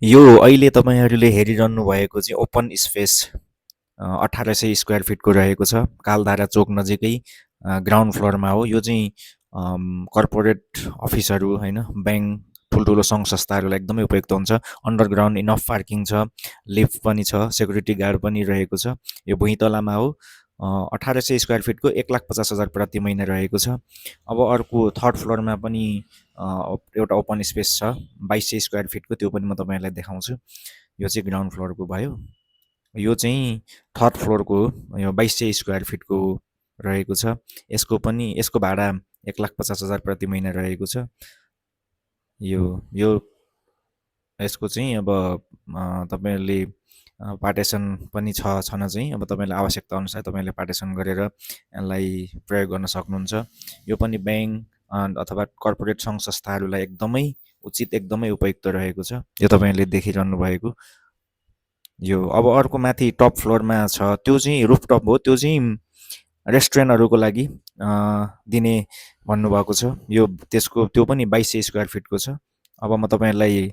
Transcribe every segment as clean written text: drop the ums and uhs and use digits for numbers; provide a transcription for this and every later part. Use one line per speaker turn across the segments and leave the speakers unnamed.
यो अहिले तपाईँहरूले हेरिरहनु भएको चाहिँ ओपन स्पेस 1800 स्क्वायर फिटको रहेको छ, कालधारा चोक नजिकै ग्राउन्ड फ्लोरमा हो। यो चाहिँ कर्पोरेट अफिसहरू होइन, ब्याङ्क, ठुल्ठुलो सङ्घ संस्थाहरूलाई एकदमै उपयुक्त हुन्छ। अन्डरग्राउन्ड इनफ पार्किङ छ, लिफ्ट पनि छ, सेक्युरिटी गार्ड पनि रहेको छ। यो भुइँतलामा हो। 1800 स्क्वायर फिटको 1,50,000 प्रति महिना रहेको छ। अब अर्को थर्ड फ्लोरमा पनि एउटा ओपन स्पेस छ 2200 स्क्वायर फिटको, त्यो पनि म तपाईँहरूलाई देखाउँछु। यो चाहिँ ग्राउन्ड फ्लोरको भयो। यो चाहिँ थर्ड फ्लोरको हो, यो 2200 स्क्वायर फिटको रहेको छ। यसको भाडा 1,50,000 प्रति महिना रहेको छ। यो यसको चाहिँ अब तपाईँहरूले पार्टेसन पनि छन चाहिँ अब तपाईँलाई आवश्यकता अनुसार तपाईँले पार्टेसन गरेर यसलाई प्रयोग गर्न सक्नुहुन्छ। यो पनि ब्याङ्क अथवा कर्पोरेट सङ्घ संस्थाहरूलाई एकदमै उचित, एकदमै उपयुक्त रहेको छ। यो तपाईँहरूले देखिरहनु भएको यो। अब अर्को माथि टप फ्लोरमा छ, त्यो चाहिँ रुफटप हो। त्यो चाहिँ रेस्टुरेन्टहरूको लागि दिने भन्नुभएको छ। त्यो पनि 2200 स्क्वायर फिटको छ। अब म तपाईँहरूलाई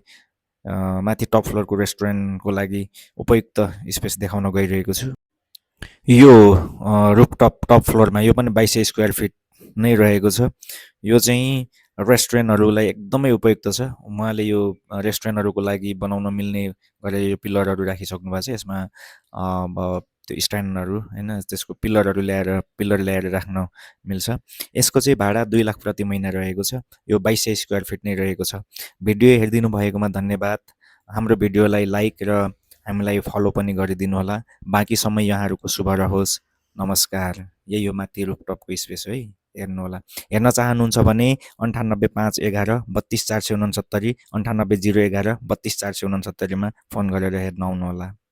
माथि टप फ्लोरको रेस्टुरेन्टको लागि उपयुक्त स्पेस देखाउन गइरहेको छु। यो रुफटप टप फ्लोरमा यो पनि 2200 स्क्वायर फिट नै रहेको छ। यो चाहिँ रेस्टुरेन्टहरूलाई एकदमै उपयुक्त छ। उहाँले यो रेस्टुरेन्टहरूको लागि बनाउन मिल्ने गरेर यो पिलरहरू राखिसक्नु भएको छ। यसमा अब त्यो स्ट्यान्डहरू होइन, त्यसको पिलर ल्याएर राख्न मिल्छ। यसको चाहिँ भाडा 2 लाख प्रति महिना रहेको छ। यो 2200 स्क्वायर फिट नै रहेको छ। भिडियो हेरिदिनु भएकोमा धन्यवाद। हाम्रो भिडियोलाई लाइक र हामीलाई फलो पनि गरिदिनु होला। बाँकी समय यहाँहरूको शुभ रहोस्। नमस्कार। यही हो माथि रुफटपको स्पेस है, हेर्नुहोला। हेर्न चाहनुहुन्छ भने 985111 32469, 9801 32469 मा फोन गरेर हेर्न आउनुहोला।